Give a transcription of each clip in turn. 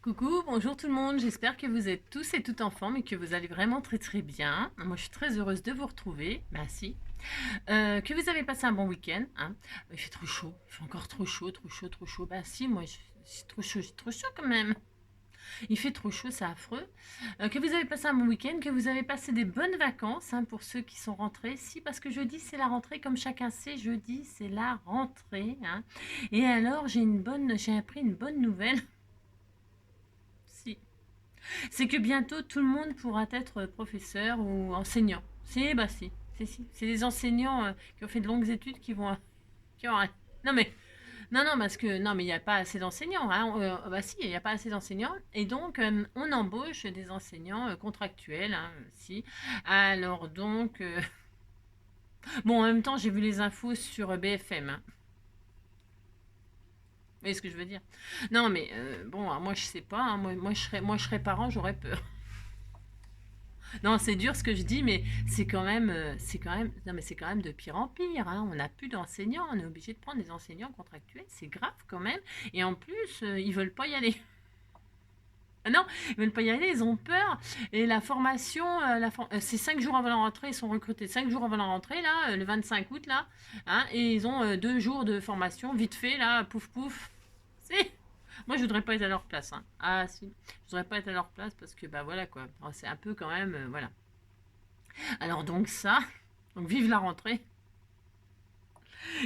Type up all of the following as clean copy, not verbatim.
Coucou, bonjour tout le monde, j'espère que vous êtes tous et toutes en forme et que vous allez vraiment très très bien. Moi je suis très heureuse de vous retrouver, bah si. Que vous avez passé un bon week-end, hein. Il fait trop chaud, il fait encore trop chaud, trop chaud, trop chaud. Bah si, moi c'est trop chaud quand même. Il fait trop chaud, c'est affreux. Que vous avez passé un bon week-end, que vous avez passé des bonnes vacances, hein, pour ceux qui sont rentrés. Si, parce que jeudi c'est la rentrée, comme chacun sait, jeudi c'est la rentrée, hein. Et alors j'ai appris une bonne nouvelle. Si. C'est que bientôt tout le monde pourra être professeur ou enseignant. Si, bah si, si. C'est les enseignants qui ont fait de longues études qui ont non mais non parce que non mais il n'y a pas assez d'enseignants, hein. Bah si, il n'y a pas assez d'enseignants et donc on embauche des enseignants contractuels, hein, si. Alors donc bon, en même temps j'ai vu les infos sur BFM, hein. Vous voyez ce que je veux dire? Non mais bon, alors moi je sais pas, hein. Moi je serais parent, j'aurais peur. Non, c'est dur ce que je dis, mais non, mais c'est quand même de pire en pire, hein. On n'a plus d'enseignants, on est obligé de prendre des enseignants contractuels, c'est grave quand même. Et en plus, ils veulent pas y aller. Ah non, ils veulent pas y aller, ils ont peur. Et la formation, c'est 5 jours avant la rentrée, ils sont recrutés 5 jours avant la rentrée, là, le 25 août, là, hein, et ils ont 2 jours de formation, vite fait, là, pouf pouf. C'est... Moi, je voudrais pas être à leur place, hein. Ah si, je voudrais pas être à leur place parce que, bah voilà quoi. Alors, c'est un peu quand même, voilà. Alors donc ça, donc vive la rentrée.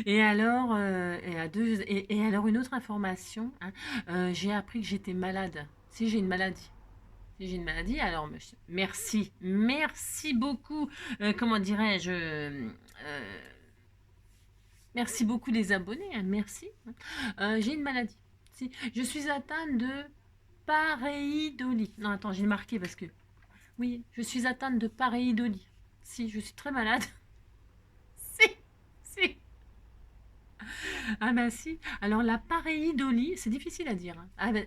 Et alors, et alors une autre information, hein, j'ai appris que j'étais malade. Si j'ai une maladie. Si j'ai une maladie, alors merci beaucoup. Comment dirais-je merci beaucoup les abonnés, hein, merci. J'ai une maladie. Si, je suis atteinte de pareidolie. Non, attends, j'ai marqué parce que oui, je suis atteinte de pareidolie. Si, je suis très malade. Si, si. Ah bah si. Alors la pareidolie, c'est difficile à dire, hein. Ah bah,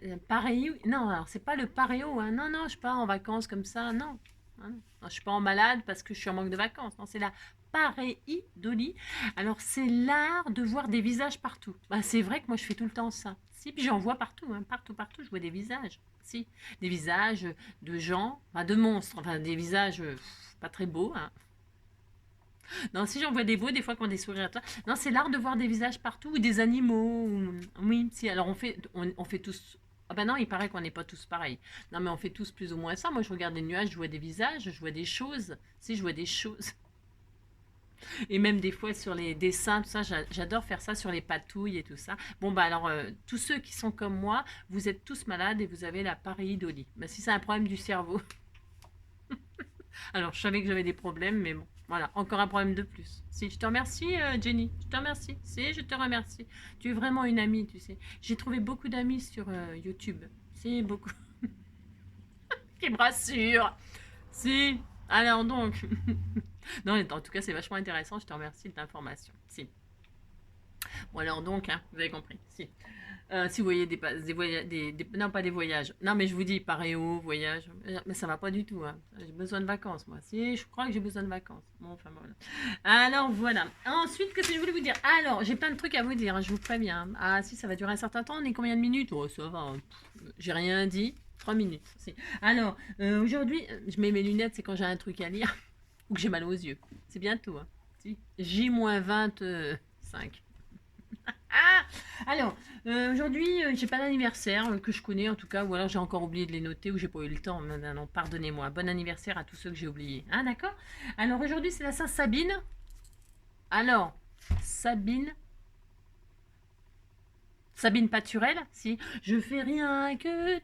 non, alors c'est pas le paréo, hein. Non, non, je suis pas en vacances comme ça, non. Ah non. Non, je suis pas en malade parce que je suis en manque de vacances. Non, c'est la pareidolie. Alors c'est l'art de voir des visages partout. Bah, c'est vrai que moi je fais tout le temps ça. Si, puis j'en vois partout, hein. Partout, partout, je vois des visages. Si, des visages de gens, enfin de monstres, enfin des visages pas très beaux, hein. Non, si j'en vois des beaux, des fois qui ont des sourires à toi. Non, c'est l'art de voir des visages partout ou des animaux. Oui, si. Alors on fait tous. Ah ben non, il paraît qu'on n'est pas tous pareils. Non, mais on fait tous plus ou moins ça. Moi, je regarde les nuages, je vois des visages, je vois des choses. Si, je vois des choses. Et même des fois sur les dessins, tout ça, j'adore faire ça sur les patouilles et tout ça. Bon, bah alors, tous ceux qui sont comme moi, vous êtes tous malades et vous avez la pareidolie. Bah, si c'est un problème du cerveau, alors, je savais que j'avais des problèmes, mais bon, voilà, encore un problème de plus. Si, je te remercie, Jenny, je te remercie. Si, je te remercie. Tu es vraiment une amie, tu sais. J'ai trouvé beaucoup d'amis sur YouTube. Si, beaucoup. Qui me rassurent. Si. Alors donc. Non, en tout cas, c'est vachement intéressant. Je te remercie de l'information. Si. Bon, alors donc, hein, vous avez compris. Si. Si vous voyez non pas des voyages, non mais je vous dis paréo, voyage, mais ça va pas du tout, hein. J'ai besoin de vacances moi, si je crois que j'ai besoin de vacances, bon enfin voilà. Alors voilà, ensuite qu'est-ce que je voulais vous dire, alors j'ai plein de trucs à vous dire, hein, je vous préviens, ah si ça va durer un certain temps, on est combien de minutes, oh ça va, hein. J'ai rien dit, 3 minutes, si. Alors aujourd'hui, je mets mes lunettes, c'est quand j'ai un truc à lire, ou que j'ai mal aux yeux, c'est bientôt, hein. Si. J-25. Ah alors, aujourd'hui, j'ai pas d'anniversaire que je connais en tout cas, ou alors j'ai encore oublié de les noter ou j'ai pas eu le temps. Non, non, non, pardonnez-moi. Bon anniversaire à tous ceux que j'ai oubliés. Hein, d'accord. Alors aujourd'hui, c'est la Saint-Sabine. Alors, Sabine, Sabine Paturel, si. Je fais rien que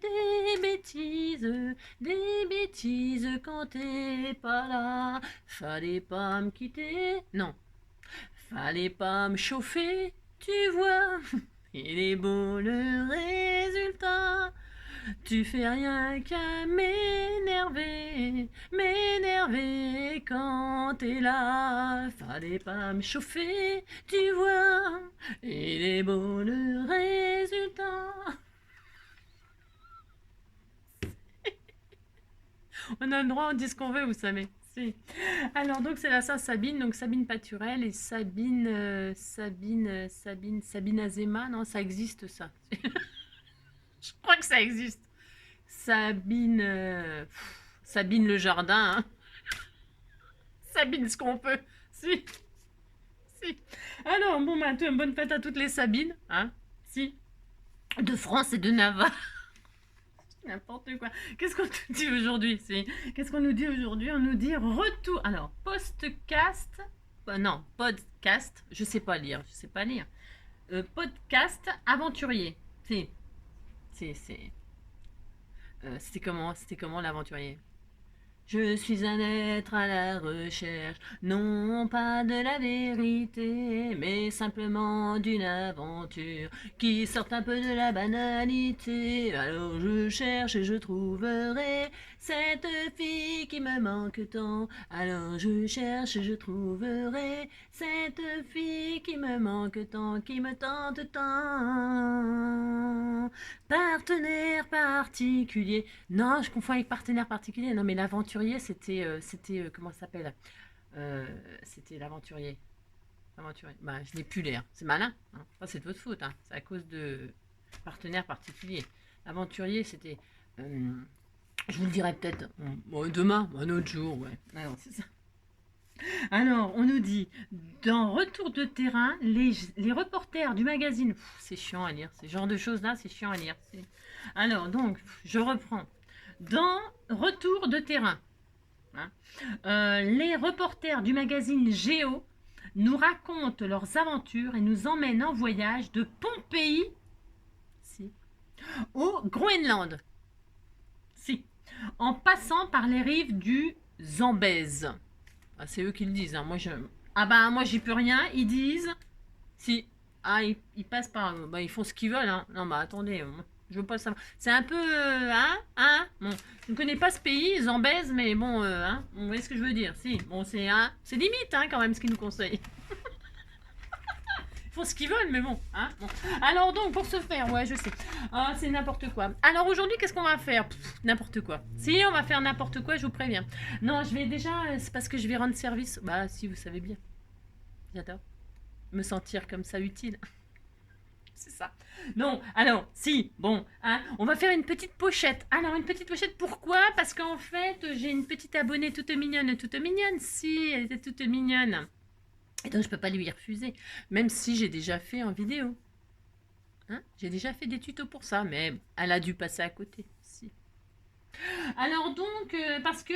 des bêtises quand t'es pas là. Fallait pas me quitter. Non, fallait pas me chauffer, tu vois. Il est beau le résultat. Tu fais rien qu'à m'énerver quand t'es là. Fallait pas me chauffer, tu vois. Il est beau le résultat. On a le droit, on dit ce qu'on veut, vous savez. Si. Alors donc c'est la Saint-Sabine, donc Sabine Paturel et Sabine Azema, non ça existe ça. Je crois que ça existe. Sabine, Sabine le jardin, hein. Sabine ce qu'on peut. Si, si. Alors, bon, bah, bonne fête à toutes les Sabines, hein. Si. De France et de Navarre. N'importe quoi. Qu'est-ce qu'on nous dit aujourd'hui? Qu'est-ce qu'on nous dit aujourd'hui? On nous dit retour. Alors, postcast. Non, podcast. Je sais pas lire. Je sais pas lire. Podcast aventurier. C'était comment l'aventurier? Je suis un être à la recherche, non pas de la vérité, mais simplement d'une aventure qui sorte un peu de la banalité. Alors je cherche et je trouverai cette fille qui me manque tant. Alors je cherche et je trouverai cette fille qui me manque tant, qui me tente tant. Partenaire particulier. Non, je confonds avec partenaire particulier. Non, mais l'aventurier, comment ça s'appelle? C'était l'aventurier. L'aventurier. Bah, je n'ai plus l'air. C'est malin. Hein. Ça, c'est de votre faute. Hein. C'est à cause de partenaire particulier. L'aventurier, c'était. Je vous le dirai peut-être demain, un autre jour. Ouais. Alors, c'est ça. Alors, on nous dit, dans Retour de terrain, les reporters du magazine, c'est chiant à lire, ce genre de choses-là, c'est chiant à lire. Alors, donc, je reprends. Dans Retour de terrain, hein, les reporters du magazine Géo nous racontent leurs aventures et nous emmènent en voyage de Pompéi au Groenland, en passant par les rives du Zambèze. Ah, c'est eux qui le disent. Hein. Moi, j'y peux rien. Ils disent. Si. Ah, ils passent par. Bah, ils font ce qu'ils veulent. Hein. Non, bah attendez. Je veux pas le savoir. C'est un peu. Bon. Je ne connais pas ce pays, Zambèze, mais bon. Vous voyez ce que je veux dire. Si. Bon, c'est limite, quand même, ce qu'ils nous conseillent. Ils font ce qu'ils veulent, mais bon, bon. Alors donc, pour ce faire, ouais, je sais. Ah, c'est n'importe quoi. Alors aujourd'hui, qu'est-ce qu'on va faire? N'importe quoi. Si, on va faire n'importe quoi, je vous préviens. Non, je vais déjà, c'est parce que je vais rendre service. Bah, si, vous savez bien. J'adore. Me sentir comme ça utile. C'est ça. Non, alors, si, bon, on va faire une petite pochette. Alors, une petite pochette, pourquoi? Parce qu'en fait, j'ai une petite abonnée toute mignonne. Si, elle était toute mignonne. Et donc, je ne peux pas lui refuser, même si j'ai déjà fait en vidéo. J'ai déjà fait des tutos pour ça, mais elle a dû passer à côté. Si. Alors donc, parce que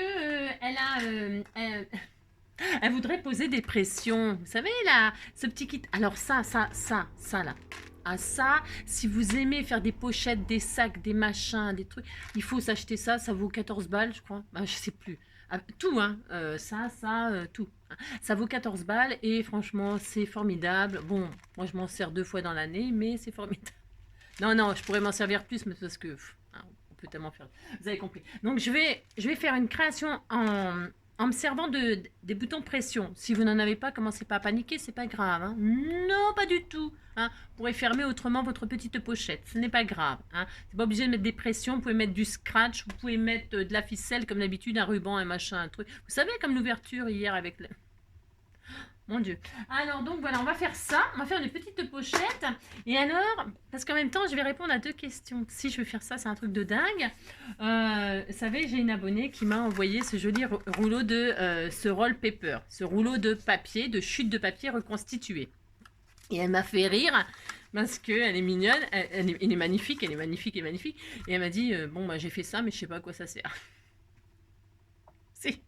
elle voudrait poser des pressions. Vous savez, là, ce petit kit. Alors ça, là. Ah ça, si vous aimez faire des pochettes, des sacs, des machins, des trucs, il faut s'acheter ça. Ça vaut 14 balles, je crois. Je sais plus. Tout, tout. Ça vaut 14 balles et franchement, c'est formidable. Bon, moi, je m'en sers 2 fois dans l'année, mais c'est formidable. Non, je pourrais m'en servir plus, mais parce que on peut tellement faire. Vous avez compris. Donc, je vais faire une création en me servant des boutons pression. Si vous n'en avez pas, commencez pas à paniquer, c'est pas grave. Hein. Non, pas du tout. Vous pourrez fermer autrement votre petite pochette. Ce n'est pas grave. C'est pas obligé de mettre des pressions. Vous pouvez mettre du scratch. Vous pouvez mettre de la ficelle, comme d'habitude, un ruban, un machin, un truc. Vous savez, comme l'ouverture hier avec le... Mon Dieu. Alors, donc, voilà, on va faire ça. On va faire des petites pochettes. Et alors, parce qu'en même temps, je vais répondre à 2 questions. Si je veux faire ça, c'est un truc de dingue. Vous savez, j'ai une abonnée qui m'a envoyé ce joli rouleau de ce roll paper. Ce rouleau de papier, de chute de papier reconstitué. Et elle m'a fait rire parce qu'elle est mignonne. Elle est magnifique, elle est magnifique. Et elle m'a dit, bon, j'ai fait ça, mais je sais pas à quoi ça sert. Si.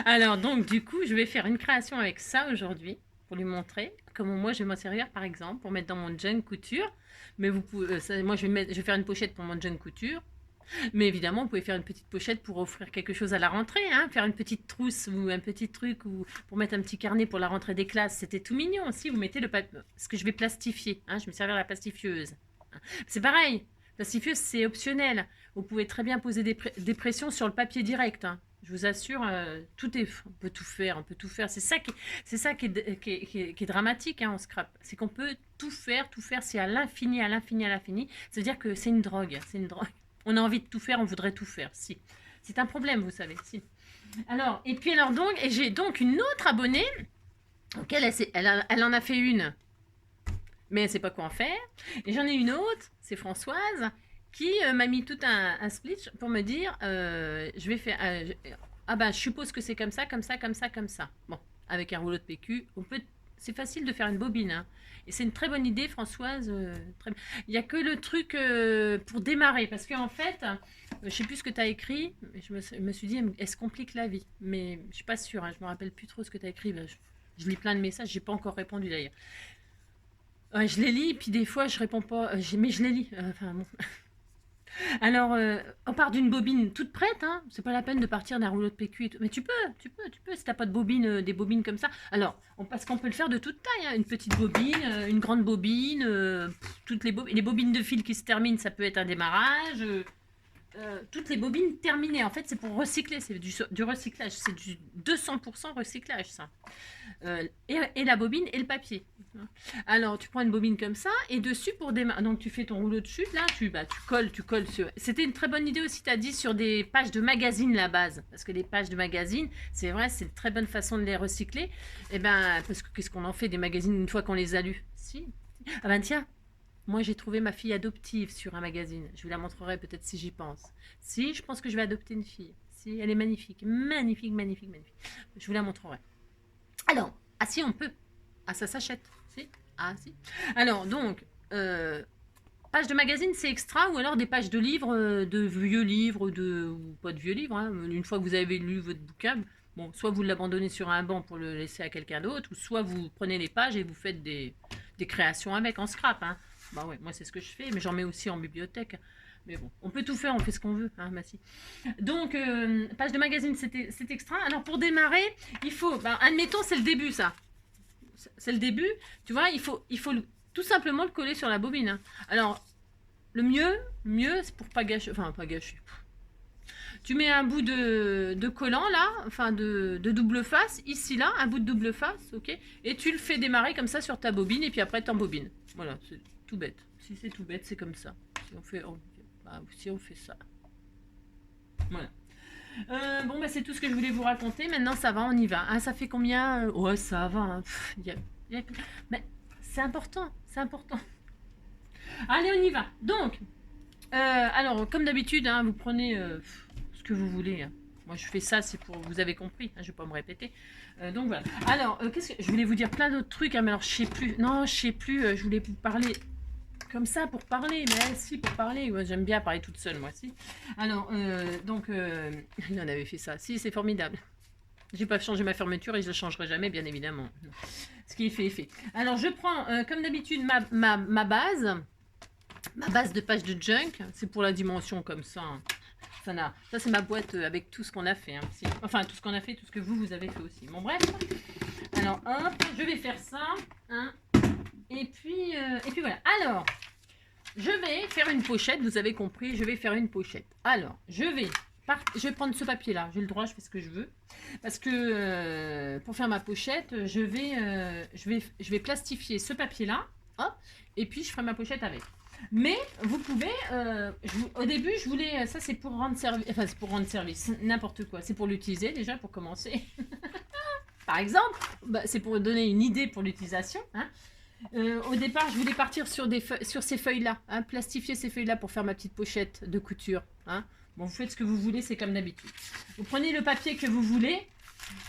Alors, donc, du coup, je vais faire une création avec ça aujourd'hui pour lui montrer comment moi je vais m'en servir, par exemple, pour mettre dans mon junk couture. Mais vous pouvez, moi, je vais faire une pochette pour mon junk couture. Mais évidemment, vous pouvez faire une petite pochette pour offrir quelque chose à la rentrée, faire une petite trousse ou un petit truc ou pour mettre un petit carnet pour la rentrée des classes. C'était tout mignon aussi. Vous mettez le papier, ce que je vais plastifier. Je vais me servir la plastifieuse. C'est pareil. Plastifieuse, c'est optionnel. Vous pouvez très bien poser des pressions sur le papier direct. Je vous assure, on peut tout faire. C'est ça qui est dramatique en scrap. C'est qu'on peut tout faire. C'est à l'infini. C'est-à-dire que c'est une drogue. On a envie de tout faire, on voudrait tout faire. Si. C'est un problème, vous savez. Si. Alors, et j'ai donc une autre abonnée, auquel elle en a fait une, mais elle ne sait pas quoi en faire. Et j'en ai une autre, c'est Françoise, qui m'a mis tout un split pour me dire, je vais faire, ah ben, je suppose que c'est comme ça, comme ça, comme ça, comme ça. Bon, avec un rouleau de PQ, c'est facile de faire une bobine, hein. Et c'est une très bonne idée, Françoise. Il n'y a que le truc pour démarrer, parce qu'en fait, je sais plus ce que tu as écrit, je me suis dit, elle se complique la vie. Mais je suis pas sûre, hein, je me rappelle plus trop ce que tu as écrit. Ben, je lis plein de messages, j'ai pas encore répondu d'ailleurs. Ouais, je les lis, puis des fois je réponds pas, mais je les lis. Enfin bon. Alors, on part d'une bobine toute prête, hein. C'est pas la peine de partir d'un rouleau de PQ et tout. Mais tu peux, si t'as pas de bobine, des bobines comme ça. Alors, parce qu'on peut le faire de toute taille, hein. Une petite bobine, une grande bobine, toutes les bobines de fil qui se terminent, ça peut être un démarrage. Toutes les bobines terminées, en fait, c'est pour recycler, c'est du recyclage, c'est du 200% recyclage, ça. Et la bobine et le papier. Alors, tu prends une bobine comme ça, et dessus, pour démarrer, donc tu fais ton rouleau dessus, là, tu colles sur... C'était une très bonne idée aussi, tu as dit, sur des pages de magazine, la base. Parce que les pages de magazine, c'est vrai, c'est une très bonne façon de les recycler. Et ben, parce que qu'est-ce qu'on en fait des magazines une fois qu'on les a lus? Si. Ah ben tiens, moi, j'ai trouvé ma fille adoptive sur un magazine. Je vous la montrerai peut-être si j'y pense. Si, je pense que je vais adopter une fille. Si, elle est magnifique. Magnifique, magnifique, magnifique. Je vous la montrerai. Alors, ah si, on peut. Ah, ça s'achète. Si. Ah si. Alors, donc, page de magazine, c'est extra, ou alors des pages de livres, de vieux livres, ou pas de vieux livres, hein. Une fois que vous avez lu votre bouquin, bon, soit vous l'abandonnez sur un banc pour le laisser à quelqu'un d'autre, ou soit vous prenez les pages et vous faites des créations avec en scrap, hein. Bah ouais, moi c'est ce que je fais, mais j'en mets aussi en bibliothèque. Mais bon, on peut tout faire, on fait ce qu'on veut, hein, Massy. Donc, page de magazine, c'est extra. Alors, pour démarrer, il faut, bah, admettons, c'est le début, ça. C'est le début, tu vois, il faut tout simplement le coller sur la bobine, hein. Alors, le mieux, c'est pour pas gâcher, enfin, pas gâcher. Tu mets un bout de collant, là, enfin, de double face, ici, là, un bout de double face, ok. Et tu le fais démarrer comme ça sur ta bobine, et puis après, t'embobines. Voilà, c'est tout bête. Si c'est tout bête, c'est comme ça. Si on fait ça. Voilà. Bon, bah, c'est tout ce que je voulais vous raconter. Maintenant, ça va, on y va. Ah, ça fait combien? Ouais, ça va, hein. Mais c'est important, c'est important. Allez, on y va. Donc, alors, comme d'habitude, hein, vous prenez ce que vous voulez, hein. Moi, je fais ça, c'est pour... Vous avez compris, hein, je vais pas me répéter. Donc, voilà. Alors, qu'est-ce que... Je voulais vous dire plein d'autres trucs, hein, mais alors, je sais plus. Non, je sais plus. Je voulais vous parler comme ça pour parler, mais si, pour parler. Ouais, j'aime bien parler toute seule, moi, si. Alors, donc, il en avait fait ça. Si, c'est formidable. J'ai pas changé ma fermeture et je ne changerai jamais, bien évidemment. Ce qui est fait est fait. Alors, je prends, comme d'habitude, ma base de page de junk. C'est pour la dimension comme ça, hein. Ça c'est ma boîte avec tout ce qu'on a fait, hein. Enfin, tout ce qu'on a fait, tout ce que vous avez fait aussi. Bon, bref. Alors, hop, je vais faire ça, hein. Et puis voilà. Alors, je vais faire une pochette, vous avez compris, je vais faire une pochette. Alors, je vais prendre ce papier-là, j'ai le droit, je fais ce que je veux. Parce que pour faire ma pochette, je vais plastifier ce papier-là, hop, et puis je ferai ma pochette avec. Mais vous pouvez, au début, je voulais, ça c'est pour rendre service, enfin c'est pour rendre service, n'importe quoi. C'est pour l'utiliser déjà, pour commencer. Par exemple, bah, c'est pour donner une idée pour l'utilisation, hein. Au départ, je voulais partir sur ces feuilles-là, hein, plastifier ces feuilles-là pour faire ma petite pochette de couture, hein. Bon, vous faites ce que vous voulez, c'est comme d'habitude. Vous prenez le papier que vous voulez,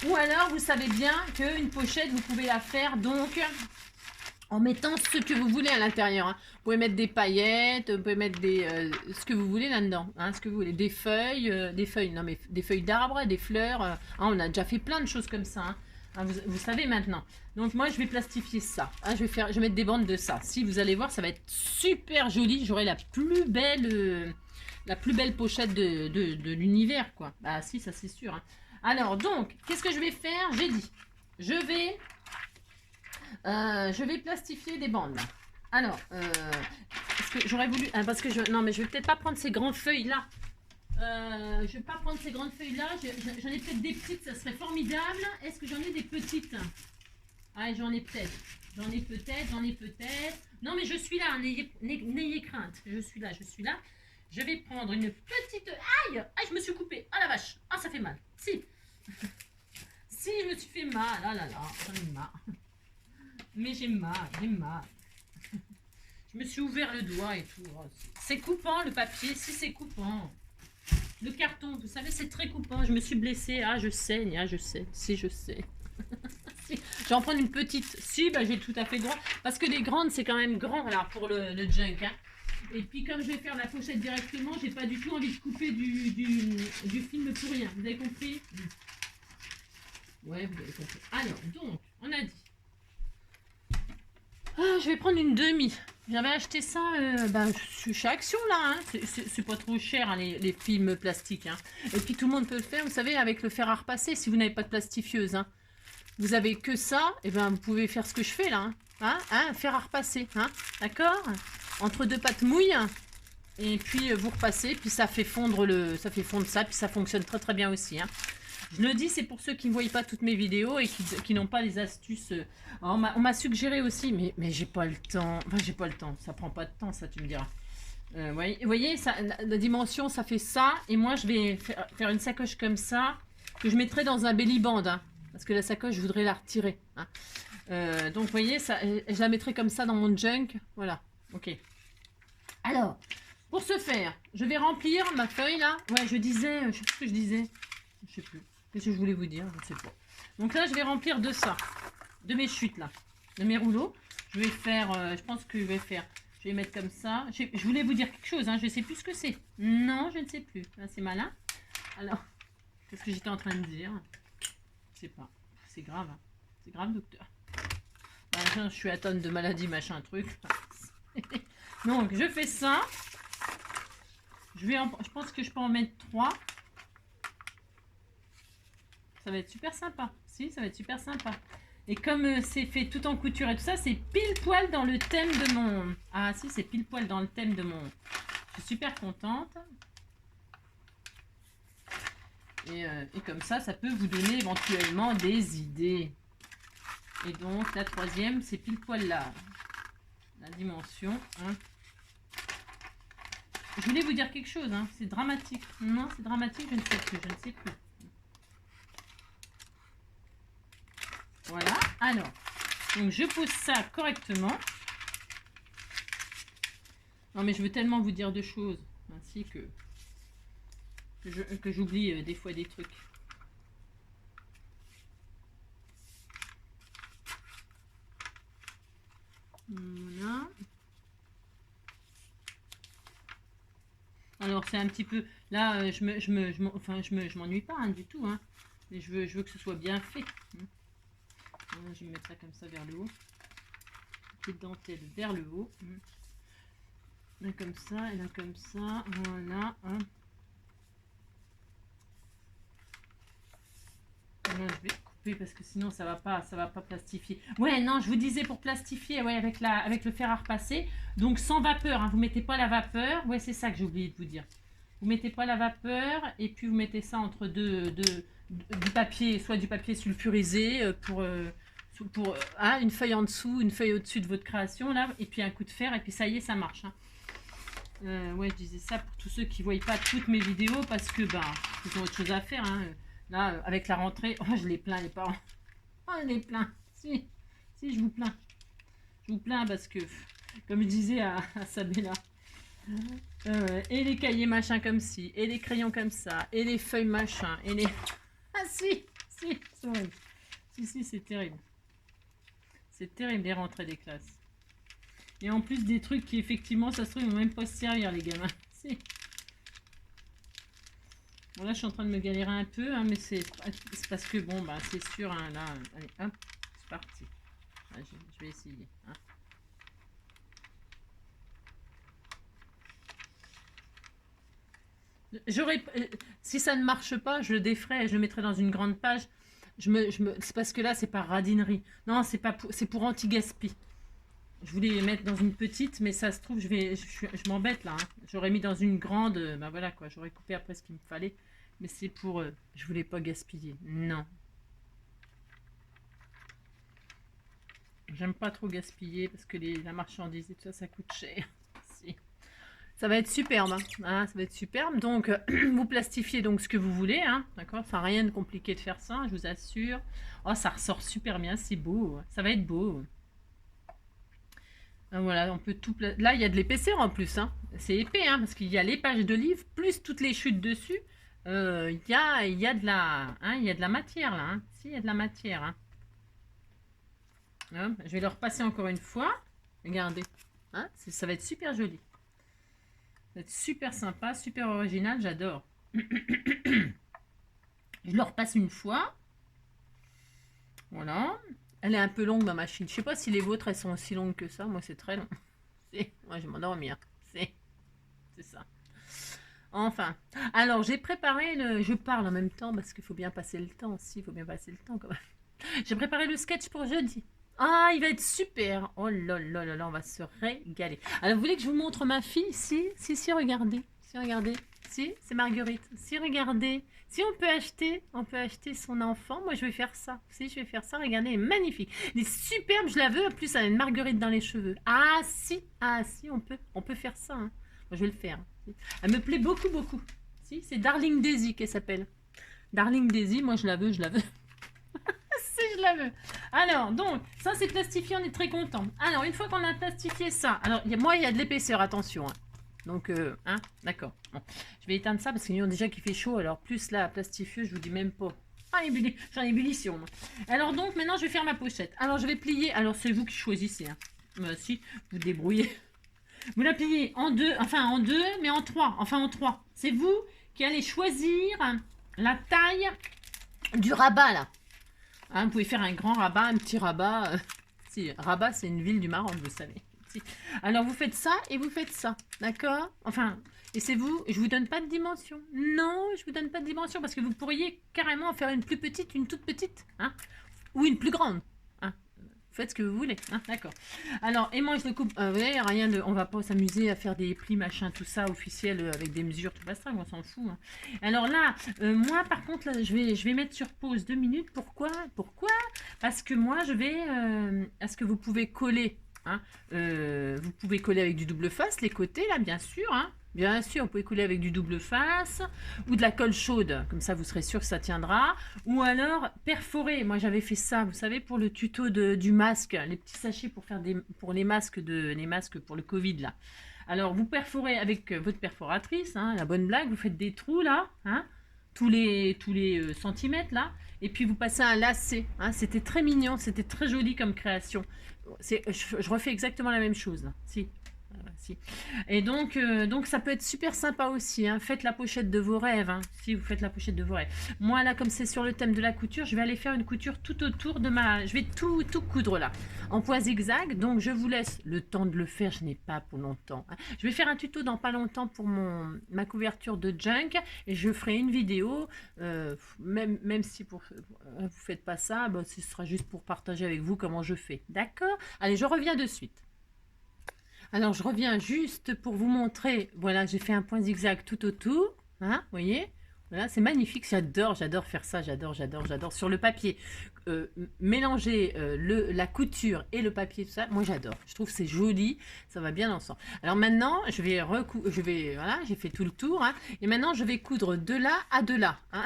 ou alors vous savez bien qu'une pochette, vous pouvez la faire donc en mettant ce que vous voulez à l'intérieur, hein. Vous pouvez mettre des paillettes, vous pouvez mettre ce que vous voulez là-dedans, hein, ce que vous voulez, des feuilles, non mais des feuilles d'arbres, des fleurs, hein, on a déjà fait plein de choses comme ça, hein. Vous savez maintenant. Donc moi je vais plastifier ça, hein, je vais mettre des bandes de ça. Si vous allez voir, ça va être super joli. J'aurai la plus belle pochette de l'univers, quoi. Bah si, ça c'est sûr, hein. Alors donc, qu'est-ce que je vais faire? J'ai dit, je vais plastifier des bandes. Alors, parce que j'aurais voulu, non mais je vais peut-être pas prendre ces grandes feuilles là. Je vais pas prendre ces grandes feuilles là, j'en ai peut-être des petites, ça serait formidable. Est-ce que j'en ai des petites? Ah, j'en ai peut-être. Non, mais je suis là, n'ayez crainte. Je suis là. Je vais prendre une petite... Aïe! Ah, je me suis coupée. Ah la vache! Ah, ça fait mal. Si, je me suis fait mal. Ah là là, j'en ai marre. Mais j'ai mal. Je me suis ouvert le doigt et tout. Oh, c'est coupant le papier, si c'est coupant. Le carton, vous savez, c'est très coupant. Je me suis blessée. Ah, je saigne. Ah, je sais. Si, je sais. Si. Je vais en prendre une petite. Si, bah, j'ai tout à fait droit. Parce que les grandes, c'est quand même grand là pour le junk. Hein. Et puis, comme je vais faire la pochette directement, j'ai pas du tout envie de couper du film pour rien. Vous avez compris? Ouais, vous avez compris. Alors, donc, on a dit. Ah, je vais prendre une demi. J'avais acheté ça chez Action là. Hein. C'est pas trop cher hein, les films plastiques. Hein. Et puis tout le monde peut le faire, vous savez, avec le fer à repasser si vous n'avez pas de plastifieuse. Hein. Vous avez que ça, et ben vous pouvez faire ce que je fais là. Hein, fer à repasser. Hein. D'accord? Entre deux pâtes mouilles. Et puis vous repassez, puis ça fait fondre ça, puis ça fonctionne très très bien aussi. Hein. Je le dis, c'est pour ceux qui ne voient pas toutes mes vidéos et qui n'ont pas les astuces. On m'a suggéré aussi, mais j'ai pas le temps. Enfin, j'ai pas le temps. Ça prend pas de temps, ça, tu me diras. Vous voyez ça, la dimension, ça fait ça. Et moi, je vais faire une sacoche comme ça, que je mettrai dans un belly band. Hein, parce que la sacoche, je voudrais la retirer. Hein. Donc, vous voyez, ça, je la mettrai comme ça dans mon junk. Voilà. Ok. Alors, pour ce faire, je vais remplir ma feuille là. Ouais, je disais, je sais plus ce que je disais. Je sais plus. Qu'est-ce que je voulais vous dire? Je ne sais pas. Donc là, je vais remplir de ça. De mes chutes, là. De mes rouleaux. Je vais faire... je pense que je vais faire... Je vais mettre comme ça. Je voulais vous dire quelque chose. Hein, je ne sais plus ce que c'est. Non, je ne sais plus. C'est malin. Alors, qu'est-ce que j'étais en train de dire? Je sais pas. C'est grave. Hein. C'est grave, docteur. Je suis atteinte de maladie, machin, truc. Donc, je fais ça. Je pense que je peux en mettre 3. Ça va être super sympa. Si, ça va être super sympa. Et comme c'est fait tout en couture et tout ça, c'est pile poil dans le thème de mon... Ah si, c'est pile poil dans le thème de mon... Je suis super contente. Et comme ça peut vous donner éventuellement des idées. Et donc, la troisième, c'est pile poil là. La dimension. Hein. Je voulais vous dire quelque chose. Hein. C'est dramatique. Non, c'est dramatique, je ne sais plus. Je ne sais plus. Voilà, alors, donc je pose ça correctement. Non mais je veux tellement vous dire de choses, ainsi que j'oublie des fois des trucs. Voilà. Alors c'est un petit peu, là je m'ennuie pas hein, du tout, hein, mais je veux que ce soit bien fait. Hein. Je vais mettre ça comme ça vers le haut. Petite dentelle vers le haut. Là comme ça, et là comme ça. Voilà. Hein. Là, je vais couper parce que sinon ça va pas plastifier. Ouais, non, je vous disais pour plastifier, ouais, avec le fer à repasser. Donc sans vapeur, hein, vous mettez pas la vapeur. Ouais, c'est ça que j'ai oublié de vous dire. Vous mettez pas la vapeur et puis vous mettez ça entre du papier, soit du papier sulfurisé pour une feuille en dessous, une feuille au-dessus de votre création là, et puis un coup de fer et puis ça y est, ça marche. Hein. Ouais, je disais ça pour tous ceux qui ne voient pas toutes mes vidéos parce que ils ont autre chose à faire. Hein. Là, avec la rentrée, oh, je les plains les parents. Oh, je les plains. Si, je vous plains. Je vous plains parce que, comme je disais à Sabella, et les cahiers machin comme ci, et les crayons comme ça, et les feuilles machin, et les... Ah si, c'est horrible. Si, c'est terrible. C'est terrible les rentrées des classes. Et en plus des trucs qui effectivement, ça se trouve, ils vont même pas se servir les gamins. Si. Bon là, je suis en train de me galérer un peu, hein, mais c'est parce que bon, c'est sûr, hein, là, allez, hop, c'est parti. Là, je vais essayer. Hein. Si ça ne marche pas, je le déferai, je le mettrai dans une grande page. C'est parce que là, c'est pas radinerie. Non, c'est pour anti-gaspi. Je voulais les mettre dans une petite, mais ça se trouve, je m'embête là. Hein. J'aurais mis dans une grande, voilà quoi. J'aurais coupé après ce qu'il me fallait. Mais c'est pour, je voulais pas gaspiller. Non. J'aime pas trop gaspiller parce que la marchandise et tout ça, ça coûte cher. Si. Ça va être superbe, hein, ça va être superbe. Donc, vous plastifiez donc ce que vous voulez, hein, d'accord. Ça n'a rien de compliqué de faire ça, je vous assure. Oh, ça ressort super bien, c'est beau. Ça va être beau. Voilà, on peut tout... Là, il y a de l'épaisseur en plus, hein. C'est épais, hein, parce qu'il y a les pages de livres, plus toutes les chutes dessus. Il y a de la... Hein, il y a de la matière, là. Hein. Si, il y a de la matière. Hein. Hop, je vais le repasser encore une fois. Regardez. Hein, ça va être super joli. Ça va être super sympa, super original, j'adore. Je le repasse une fois. Voilà. Elle est un peu longue, ma machine. Je sais pas si les vôtres, elles sont aussi longues que ça. Moi, c'est très long. Moi, je vais m'endormir. C'est ça. Enfin. Alors, j'ai préparé le... Je parle en même temps parce qu'il faut bien passer le temps aussi. Il faut bien passer le temps quand même. J'ai préparé le sketch pour jeudi. Ah, il va être super. Oh là là là là, on va se régaler. Alors, vous voulez que je vous montre ma fille? Si, regardez. Si, regardez. Si, c'est Marguerite. Si, regardez. Si on peut acheter son enfant, moi je vais faire ça. Si, je vais faire ça, regardez, elle est magnifique. Elle est superbe, je la veux. En plus, elle a une Marguerite dans les cheveux. Ah si, on peut faire ça. Hein. Moi, je vais le faire. Elle me plaît beaucoup, beaucoup. Si, c'est Darling Daisy qu'elle s'appelle. Darling Daisy, moi je la veux, je la veux. Si, je la veux. Alors, donc, ça c'est plastifié, on est très content. Alors, une fois qu'on a plastifié ça, alors, moi il y a de l'épaisseur, attention. Hein. Donc, hein, d'accord. Bon. Je vais éteindre ça parce qu'il y a déjà qui fait chaud. Alors, plus là, plastifieux, je vous dis même pas. Ah, j'en ai ébullition. Moi. Alors, donc, maintenant, je vais faire ma pochette. Alors, je vais plier. Alors, c'est vous qui choisissez. Hein. Si, vous débrouillez. Vous la pliez en deux, mais en trois. Enfin, en trois. C'est vous qui allez choisir la taille du rabat, là. Hein, vous pouvez faire un grand rabat, un petit rabat. Si, Rabat, c'est une ville du Maroc, vous savez. Si. Alors, vous faites ça et vous faites ça. D'accord? Enfin, et c'est vous. Je vous donne pas de dimension. Non, je vous donne pas de dimension parce que vous pourriez carrément faire une plus petite, une toute petite. Hein? Ou une plus grande. Hein? Faites ce que vous voulez. Hein? D'accord. Alors, et moi, je le coupe. Vous voyez, rien de. On va pas s'amuser à faire des plis, machin, tout ça, officiel, avec des mesures, tout ça, on s'en fout. Hein. Alors là, moi, par contre, là, je vais mettre sur pause 2 minutes. Pourquoi? Parce que moi, je vais. Est-ce que vous pouvez coller? Hein, vous pouvez coller avec du double face, les côtés, là, bien sûr. Hein. Bien sûr, vous pouvez coller avec du double face ou de la colle chaude, comme ça vous serez sûr que ça tiendra. Ou alors perforer. Moi j'avais fait ça, vous savez, pour le tuto du masque, les petits sachets pour faire pour les masques pour le Covid là. Alors vous perforez avec votre perforatrice, hein, la bonne blague, vous faites des trous là, hein, tous les centimètres là, et puis vous passez un lacet. Hein, c'était très mignon, c'était très joli comme création. Je refais exactement la même chose là. Si. Et donc ça peut être super sympa aussi. Hein. Faites la pochette de vos rêves. Hein. Si vous faites la pochette de vos rêves. Moi là, comme c'est sur le thème de la couture, je vais aller faire une couture tout autour de ma. Je vais tout coudre là, en point zigzag. Donc je vous laisse le temps de le faire. Je n'ai pas pour longtemps. Hein. Je vais faire un tuto dans pas longtemps pour ma couverture de junk et je ferai une vidéo. Même si vous faites pas ça, bah, ce sera juste pour partager avec vous comment je fais. D'accord? Allez, je reviens de suite. Alors, je reviens juste pour vous montrer. Voilà, j'ai fait un point zigzag tout autour. Hein, vous voyez? Voilà, c'est magnifique. J'adore faire ça. J'adore. Sur le papier, mélanger la couture et le papier, tout ça, moi j'adore. Je trouve que c'est joli. Ça va bien ensemble. Alors maintenant, voilà, j'ai fait tout le tour. Hein, et maintenant, je vais coudre de là à de là. Hein.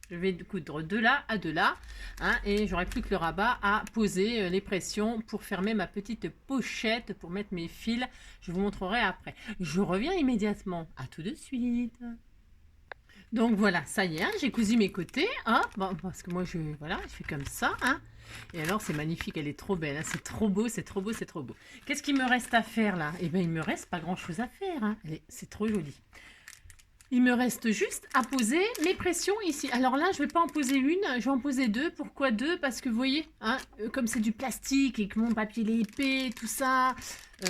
Je vais coudre de là à de là. Hein, et j'aurai plus que le rabat à poser les pressions pour fermer ma petite pochette, pour mettre mes fils. Je vous montrerai après. Je reviens immédiatement. À tout de suite. Donc voilà, ça y est, hein, j'ai cousu mes côtés. Hein, bon, parce que moi, je fais comme ça. Hein, et alors, c'est magnifique, elle est trop belle. Hein, c'est trop beau. Qu'est-ce qu'il me reste à faire là? Eh bien, il me reste pas grand-chose à faire. Hein. C'est trop joli. Il me reste juste à poser mes pressions ici. Alors là, je ne vais pas en poser une, je vais en poser deux. Pourquoi deux? Parce que vous voyez, hein, comme c'est du plastique et que mon papier est épais, tout ça,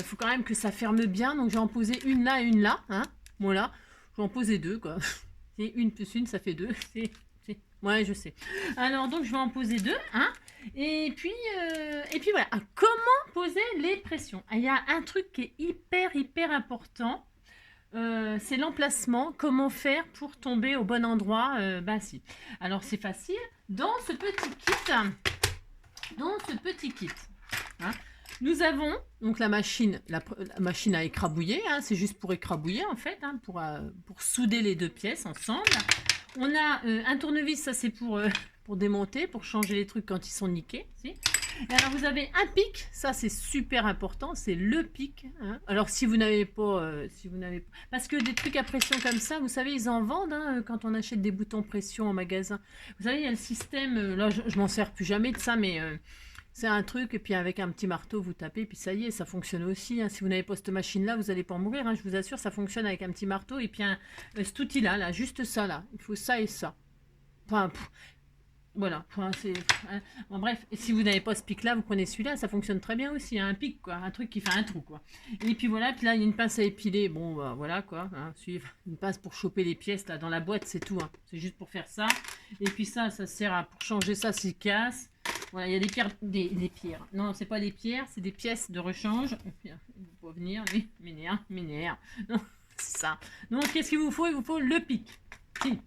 faut quand même que ça ferme bien. Donc, je vais en poser une là et une là. Hein, voilà, je vais en poser deux, quoi. C'est une plus une, ça fait deux. Ouais, je sais. Alors, donc, je vais en poser deux. Hein, et puis voilà. Comment poser les pressions? Il y a un truc qui est hyper important. C'est l'emplacement, comment faire pour tomber au bon endroit. Si. Alors c'est facile, dans ce petit kit, hein, nous avons donc la machine à écrabouiller, hein, c'est juste pour écrabouiller en fait, hein, pour souder les deux pièces ensemble. On a un tournevis, ça c'est pour démonter, pour changer les trucs quand ils sont niqués. Si. Et alors vous avez un pic, ça c'est super important, c'est le pic. Hein. Alors si vous n'avez pas, parce que des trucs à pression comme ça, vous savez, ils en vendent hein, quand on achète des boutons pression en magasin. Vous savez, il y a le système, là je m'en sers plus jamais de ça, mais c'est un truc, et puis avec un petit marteau, vous tapez, puis ça y est, ça fonctionne aussi. Hein. Si vous n'avez pas cette machine-là, vous n'allez pas en mourir, hein, je vous assure, ça fonctionne avec un petit marteau, et puis cet outil-là, là, juste ça, là, il faut ça et ça. Enfin, voilà, enfin, c'est... hein. Bon, bref, et si vous n'avez pas ce pic-là, vous prenez celui-là, ça fonctionne très bien aussi, hein, un pic, quoi, un truc qui fait un trou, quoi. Et puis voilà, puis là, il y a une pince à épiler, bon, bah, voilà, quoi, hein, suivre, une pince pour choper les pièces, là, dans la boîte, c'est tout, hein. C'est juste pour faire ça. Et puis ça sert à, pour changer ça s'il casse. Voilà, il y a des pierres, des pierres. Non, c'est pas des pierres, c'est des pièces de rechange. Il faut venir, lui, m'énerve. Non, c'est ça. Donc, qu'est-ce qu'il vous faut? Il vous faut le pic. Si.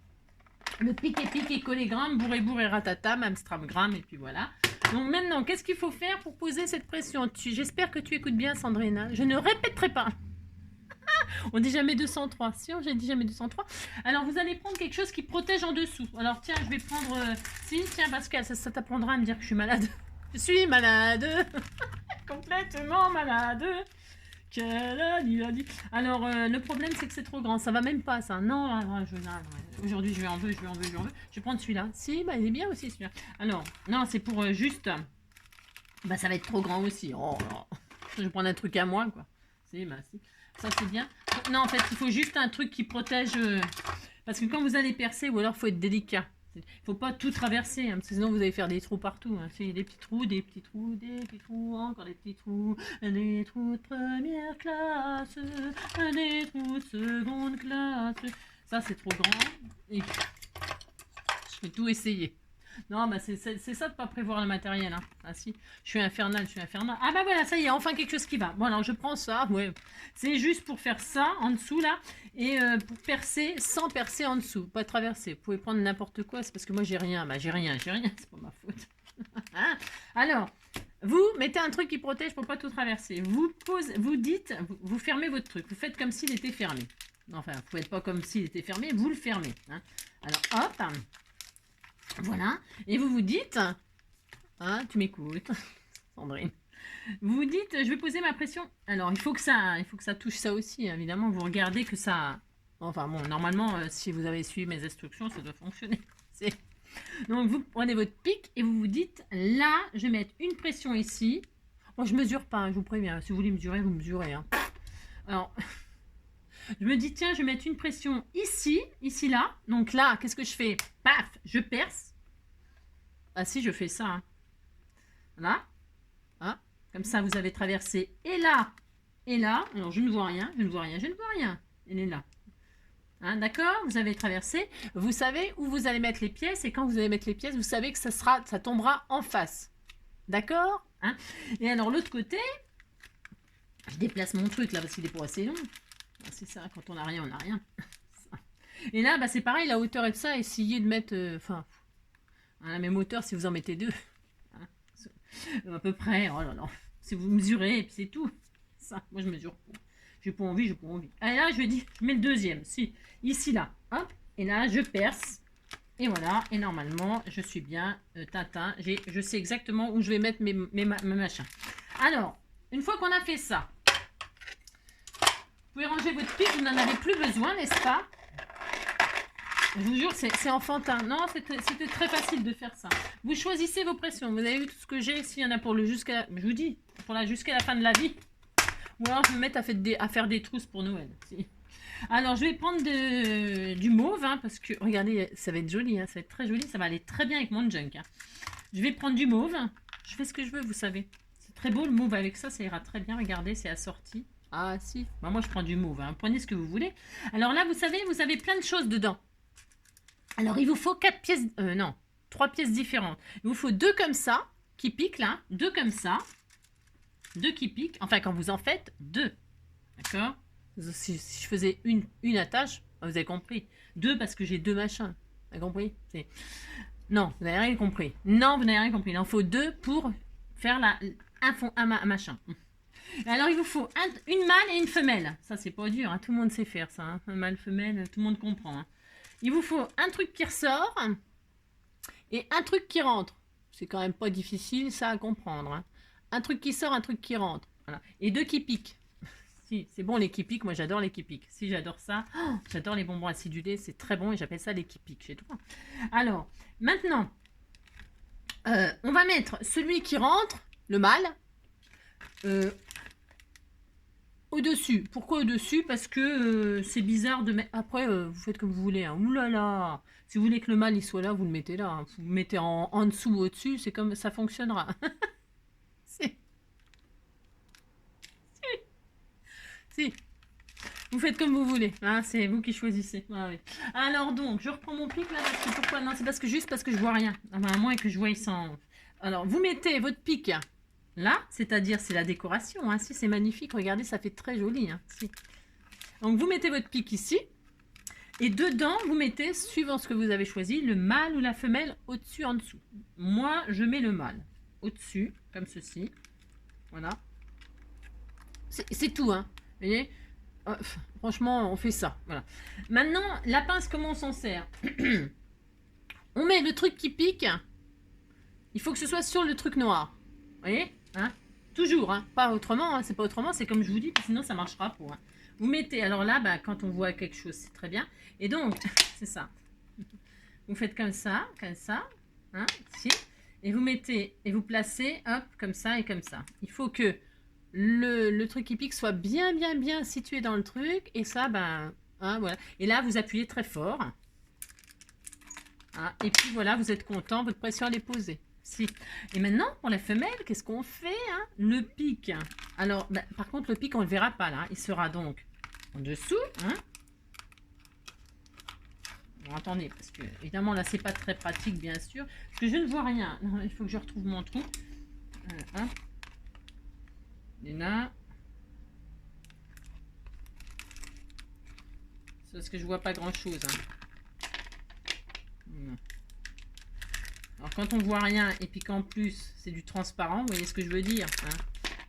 Le pic et collégramme, bourré, ratata, amstramgramme, et puis voilà. Donc maintenant, qu'est-ce qu'il faut faire pour poser cette pression? J'espère que tu écoutes bien, Sandrine. Je ne répéterai pas. On dit jamais 203. Si, j'ai dit jamais 203. Alors, vous allez prendre quelque chose qui protège en dessous. Alors, tiens, je vais prendre... Si, tiens, Pascal, ça t'apprendra à me dire que je suis malade. Je suis malade. Complètement malade. Alors, le problème, c'est que c'est trop grand. Ça va même pas, ça. Non, aujourd'hui, je vais en veux. Je vais prendre celui-là. Si, bah, il est bien aussi, celui-là. Alors, non, c'est pour juste... Bah, ça va être trop grand aussi. Oh, non. Je vais prendre un truc à moi, quoi. Si, bah, si. Ça, c'est bien. Non, en fait, il faut juste un truc qui protège... parce que quand vous allez percer, ou alors, il faut être délicat. Il ne faut pas tout traverser, hein, parce que sinon, vous allez faire des trous partout. Hein. C'est des petits trous, encore des petits trous, des trous de première classe, des trous de seconde classe. Ça, c'est trop grand. Et je vais tout essayer. Non, bah c'est ça de pas prévoir le matériel. Hein. Ah si, je suis infernal. Ah bah voilà, ça y est, enfin quelque chose qui va. Bon alors je prends ça, ouais. C'est juste pour faire ça en dessous là, et pour percer sans percer en dessous, pas traverser. Vous pouvez prendre n'importe quoi, c'est parce que moi j'ai rien. Bah j'ai rien, c'est pas ma faute. Hein. Alors, vous mettez un truc qui protège pour pas tout traverser. Vous dites, vous fermez votre truc. Vous faites comme s'il était fermé. Enfin, vous faites pas comme s'il était fermé, vous le fermez. Hein. Alors hop. Voilà, et vous vous dites, hein, tu m'écoutes, Sandrine, vous vous dites, je vais poser ma pression. Alors, il faut que ça touche ça aussi, évidemment, vous regardez que ça, enfin bon, normalement, si vous avez suivi mes instructions, ça doit fonctionner. Donc, vous prenez votre pic et vous vous dites, là, je vais mettre une pression ici. Moi, je mesure pas, je vous préviens, si vous voulez mesurer, vous mesurez. Hein. Alors... Je me dis, tiens, je vais mettre une pression ici, là. Donc là, qu'est-ce que je fais? Paf, je perce. Ah si, je fais ça. Hein. Là. Hein. Comme ça, vous avez traversé et là, et là. Alors, je ne vois rien. Elle est là. Hein, d'accord? Vous avez traversé. Vous savez où vous allez mettre les pièces. Et quand vous allez mettre les pièces, vous savez que ça tombera en face. D'accord? Hein. Et alors, l'autre côté, je déplace mon truc là parce qu'il est pas assez long. C'est ça, quand on n'a rien, on n'a rien. Et là, bah, c'est pareil, la hauteur et tout ça, essayez de mettre, la même hauteur si vous en mettez deux. Hein, à peu près, oh là là. Si vous mesurez, et puis c'est tout. Ça, moi je mesure pas. J'ai pas envie. Et là, je vais dire, je mets le deuxième. Si, ici, là. Hop, et là, je perce. Et voilà, et normalement, je suis bien Tintin. Je sais exactement où je vais mettre mes machins. Alors, une fois qu'on a fait ça, vous pouvez ranger votre pic, vous n'en avez plus besoin, n'est-ce pas? Je vous jure, c'est enfantin. Non, c'était très facile de faire ça. Vous choisissez vos pressions. Vous avez vu tout ce que j'ai. S'il y en a pour le jusqu'à... Je vous dis, jusqu'à la fin de la vie. Ou alors, je vais me mettre à faire des trousses pour Noël. Si. Alors, je vais prendre du mauve, hein, parce que, regardez, ça va être joli. Hein, ça va être très joli. Ça va aller très bien avec mon junk. Hein. Je vais prendre du mauve. Je fais ce que je veux, vous savez. C'est très beau, le mauve avec ça. Ça ira très bien. Regardez, c'est assorti. Ah si, bah, moi je prends du mauve, hein. Prenez ce que vous voulez. Alors là, vous savez, vous avez plein de choses dedans. Alors il vous faut 4 pièces, non, 3 pièces différentes. Il vous faut 2 comme ça, qui piquent là, 2 comme ça, 2 qui piquent, enfin quand vous en faites, 2. D'accord? Si je faisais une attache, vous avez compris. 2 parce que j'ai 2 machins. Vous avez compris? Non, vous n'avez rien compris. Non, vous n'avez rien compris. Il en faut 2 pour faire un machin. Alors, il vous faut une mâle et une femelle. Ça, c'est pas dur. Hein. Tout le monde sait faire ça. Hein. Un mâle, femelle, tout le monde comprend. Hein. Il vous faut un truc qui ressort et un truc qui rentre. c'est quand même pas difficile ça à comprendre. Hein. Un truc qui sort, un truc qui rentre. Voilà. Et deux qui piquent. Si, c'est bon les qui piquent, moi j'adore les qui piquent. Si, j'adore ça. Oh, j'adore les bonbons acidulés, c'est très bon et j'appelle ça les qui piquent chez toi. Alors, maintenant, on va mettre celui qui rentre, le mâle, au-dessus. Pourquoi au-dessus? Parce que c'est bizarre de mettre... Après, vous faites comme vous voulez. Hein. Ouh là là. Si vous voulez que le mâle il soit là, vous le mettez là. Hein. Vous le mettez en dessous ou au-dessus, c'est comme ça fonctionnera. si. Si. Vous faites comme vous voulez. Hein, c'est vous qui choisissez. Ah, oui. Alors donc, je reprends mon pic là. Parce que pourquoi? Non, c'est parce que juste parce que je vois rien. Ah, à moins que je voie sans... Alors, vous mettez votre pic là, c'est-à-dire c'est la décoration. Hein. Si, c'est magnifique. Regardez, ça fait très joli. Hein. Si. Donc, vous mettez votre pic ici. Et dedans, vous mettez, suivant ce que vous avez choisi, le mâle ou la femelle au-dessus, en dessous. Moi, je mets le mâle au-dessus, comme ceci. Voilà. C'est tout, hein. Vous voyez? Franchement, on fait ça. Voilà. Maintenant, la pince, comment on s'en sert? On met le truc qui pique. Il faut que ce soit sur le truc noir. Vous voyez? Hein? Toujours, hein? Pas autrement. Hein? C'est pas autrement. C'est comme je vous dis, sinon ça marchera pas. Hein? Vous mettez, alors là, bah, quand on voit quelque chose, c'est très bien. Et donc, c'est ça. Vous faites comme ça, hein, ici. Et vous mettez, et vous placez, hop, comme ça et comme ça. Il faut que le truc qui pique soit bien situé dans le truc. Et ça, ben, hein, voilà. Et là, vous appuyez très fort. Hein, et puis voilà, vous êtes content, votre pression elle est posée. Si. Et maintenant, pour la femelle, qu'est-ce qu'on fait hein? Le pic. Alors, bah, par contre, le pic, on ne le verra pas là. Il sera donc en dessous. Hein? Bon, attendez, parce que évidemment, là, c'est pas très pratique, bien sûr. Parce que je ne vois rien. Non, il faut que je retrouve mon trou. Hein? Et là. C'est parce que je vois pas grand-chose. Hein. Alors quand on voit rien et puis qu'en plus c'est du transparent, vous voyez ce que je veux dire hein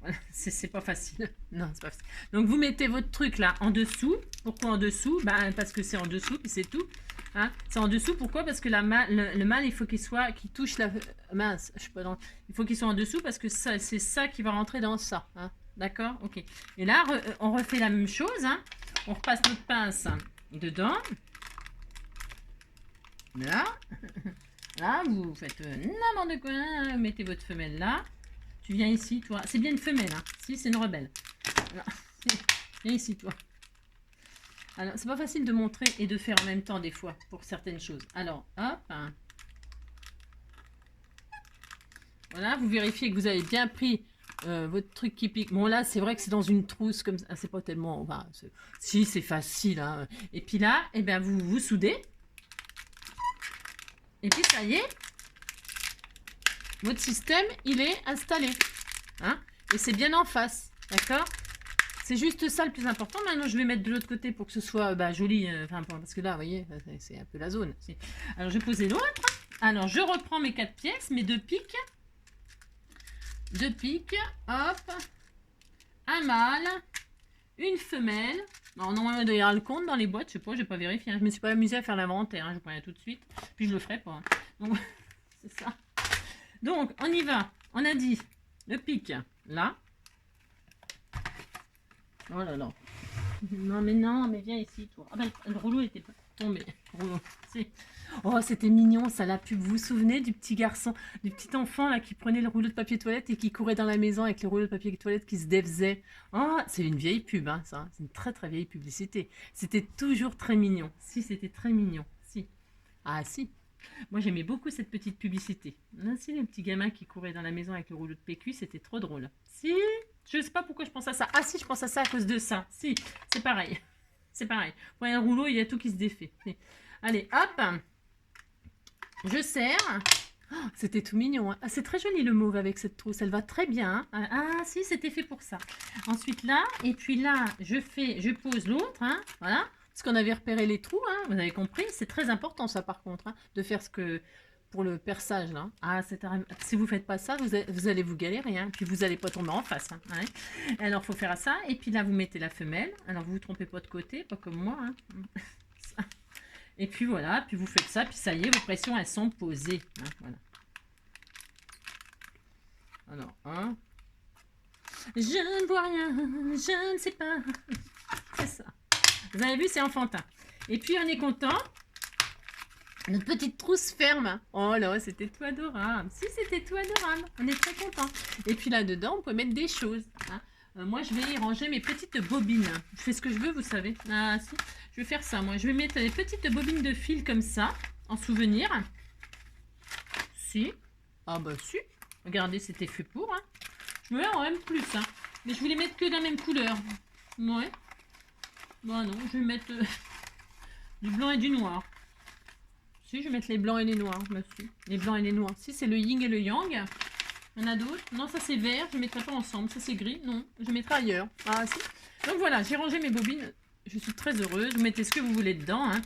voilà, c'est pas facile. Non, c'est pas facile. Donc vous mettez votre truc là en dessous. Pourquoi en dessous? Ben, parce que c'est en dessous puis c'est tout. Hein c'est en dessous. Pourquoi? Parce que le mâle il faut qu'il soit, qu'il touche la mince. Je sais pas dans... Il faut qu'il soit en dessous parce que c'est ça qui va rentrer dans ça. Hein d'accord? Ok. Et là on refait la même chose. Hein on repasse notre pince dedans. Là. Là, vous faites n'importe quoi. Mettez votre femelle là. Tu viens ici, toi. C'est bien une femelle, hein. Si, c'est une rebelle. Voilà. Viens ici, toi. Alors, c'est pas facile de montrer et de faire en même temps, des fois, pour certaines choses. Alors, hop. Hein. Voilà, vous vérifiez que vous avez bien pris votre truc qui pique. Bon, là, c'est vrai que c'est dans une trousse comme ça. C'est pas tellement... Enfin, si, c'est facile. Hein. Et puis là, eh ben, vous vous soudez. Et puis ça y est, votre système, il est installé. Hein et c'est bien en face. D'accord? C'est juste ça le plus important. Maintenant, je vais mettre de l'autre côté pour que ce soit bah, joli. Parce que là, vous voyez, c'est un peu la zone. Alors, je vais poser l'autre. Alors, je reprends mes 4 pièces, mes 2 pics. 2 pics. Hop. Un mâle. Une femelle. Alors, normalement, il doit y avoir le compte dans les boîtes. Je sais pas, je n'ai pas vérifié. Hein. Je me suis pas amusée à faire l'inventaire. Hein. Je prends tout de suite. Puis je le ferai pas. Hein. Donc, c'est ça. Donc, on y va. On a dit le pic là. Oh là là. Non, mais viens ici, toi. Ah ben, le rouleau était pas tombé. Oh, c'était mignon, ça, la pub. Vous vous souvenez du petit garçon, du petit enfant là qui prenait le rouleau de papier toilette et qui courait dans la maison avec le rouleau de papier toilette qui se défaisait. Oh, c'est une vieille pub, hein, ça. C'est une très vieille publicité. C'était toujours très mignon. Si, c'était très mignon. Si. Ah, si. Moi, j'aimais beaucoup cette petite publicité. Si, les petits gamins qui couraient dans la maison avec le rouleau de PQ, c'était trop drôle. Si, je sais pas pourquoi je pense à ça. Ah si, je pense à ça à cause de ça. Si, c'est pareil. C'est pareil. Vous voyez un rouleau, il y a tout qui se défait. Si. Allez, hop. Je serre. Oh, c'était tout mignon. Hein. Ah, c'est très joli le mauve avec cette trousse. Elle va très bien. Hein. Ah si, c'était fait pour ça. Ensuite là, et puis là, je pose l'autre. Hein. Voilà. Parce qu'on avait repéré les trous. Hein. Vous avez compris. C'est très important ça par contre. Hein, de faire ce que... Pour le perçage là. Ah, si vous faites pas ça, vous allez vous galérer. Hein. Puis vous n'allez pas tomber en face. Hein. Ouais. Alors, il faut faire ça. Et puis là, vous mettez la femelle. Alors, vous ne vous trompez pas de côté. Pas comme moi. Hein. Et puis voilà. Puis vous faites ça. Puis ça y est, vos pressions, elles sont posées. Hein. Voilà. Je ne vois rien, je ne sais pas. C'est ça. Vous avez vu, c'est enfantin. Et puis, on est content. Notre petite trousse ferme. Oh là, c'était tout adorable. Si, c'était tout adorable. On est très content. Et puis là-dedans, on peut mettre des choses. Hein. Moi, je vais y ranger mes petites bobines. Je fais ce que je veux, vous savez. Ah, si. Je vais faire ça, moi. Je vais mettre des petites bobines de fil comme ça, en souvenir. Si. Ah bah si. Regardez, c'était fait pour. Hein. Je veux en même plus. Hein. Mais je voulais mettre que de la même couleur. Ouais. Bon, non, je vais mettre du blanc et du noir. Si, je vais mettre les blancs et les noirs. Bah, si. Les blancs et les noirs. Si, c'est le yin et le yang. Il y en a d'autres. Non, ça c'est vert. Je ne mettrai pas ensemble. Ça c'est gris. Non, je mettrai ailleurs. Ah, si. Donc voilà, j'ai rangé mes bobines. Je suis très heureuse. Vous mettez ce que vous voulez dedans. Hein.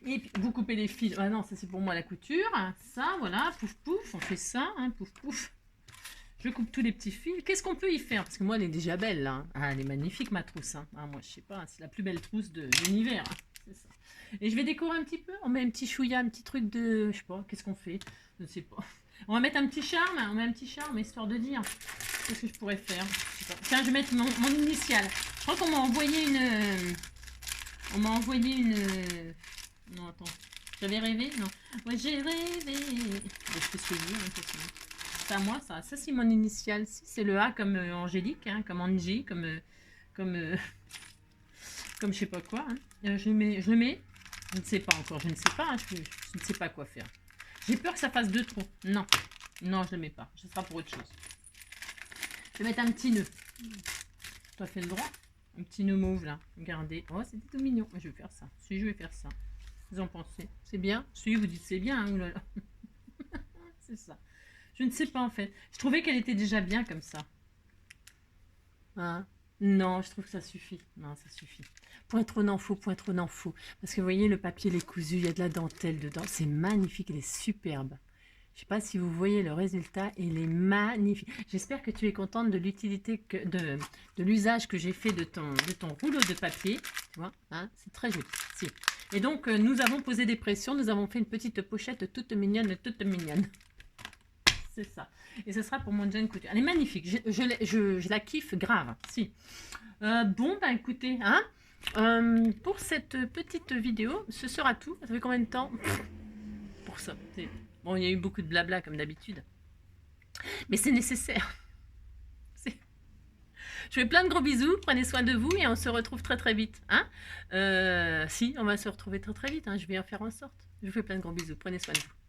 Et puis, vous coupez les fils. Ah non, ça c'est pour moi la couture. Ça, voilà. Pouf, pouf. On fait ça. Hein. Pouf, pouf. Je coupe tous les petits fils. Qu'est-ce qu'on peut y faire? Parce que moi, elle est déjà belle. Là. Ah, elle est magnifique, ma trousse. Hein. Ah, moi, je sais pas. C'est la plus belle trousse de l'univers. Hein. C'est ça. Et je vais décorer un petit peu. On met un petit chouïa, un petit truc de... Je sais pas, qu'est-ce qu'on fait? Je ne sais pas. On va mettre un petit charme. On met un petit charme, histoire de dire. Qu'est-ce que je pourrais faire? Je sais pas. Tiens, je vais mettre mon initiale. Je crois qu'on m'a envoyé une... On m'a envoyé une... Non, attends. J'avais rêvé? Non. Moi, j'ai rêvé. Je fais ce que je veux. Hein, c'est à moi, ça. Ça, c'est mon initiale. Si, c'est le A comme Angélique, hein, comme Angie, comme je sais pas quoi. Hein. Je le mets. Je ne sais pas encore, je ne sais pas, hein, je ne sais pas quoi faire. J'ai peur que ça fasse 2 trous. Non, non, je ne le mets pas. Ce sera pour autre chose. Je vais mettre un petit nœud. Tout à fait le droit. Un petit nœud mauve là. Regardez. Oh, c'était tout mignon. Je vais faire ça. Si, je vais faire ça. Vous en pensez? C'est bien? Si, vous dites c'est bien. Hein, oulala. C'est ça. Je ne sais pas en fait. Je trouvais qu'elle était déjà bien comme ça. Hein? Non, je trouve que ça suffit. Non, ça suffit. Point trop n'en faut, point trop n'en faut. Parce que vous voyez, le papier, il est cousu, il y a de la dentelle dedans. C'est magnifique, il est superbe. Je ne sais pas si vous voyez le résultat, il est magnifique. J'espère que tu es contente de l'utilité, de l'usage que j'ai fait de ton rouleau de papier. Tu vois, hein, c'est très joli. Si. Et donc, nous avons posé des pressions, nous avons fait une petite pochette toute mignonne, toute mignonne. C'est ça. Et ce sera pour mon Jane Couture. Elle est magnifique. Je la kiffe grave. Si. Bon, bah écoutez, hein, pour cette petite vidéo, ce sera tout. Ça fait combien de temps pour ça? Bon, il y a eu beaucoup de blabla comme d'habitude. Mais c'est nécessaire. Je vous fais plein de gros bisous. Prenez soin de vous et on se retrouve très très vite. Hein, si, on va se retrouver très très vite. Hein, je vais en faire en sorte. Je vous fais plein de gros bisous. Prenez soin de vous.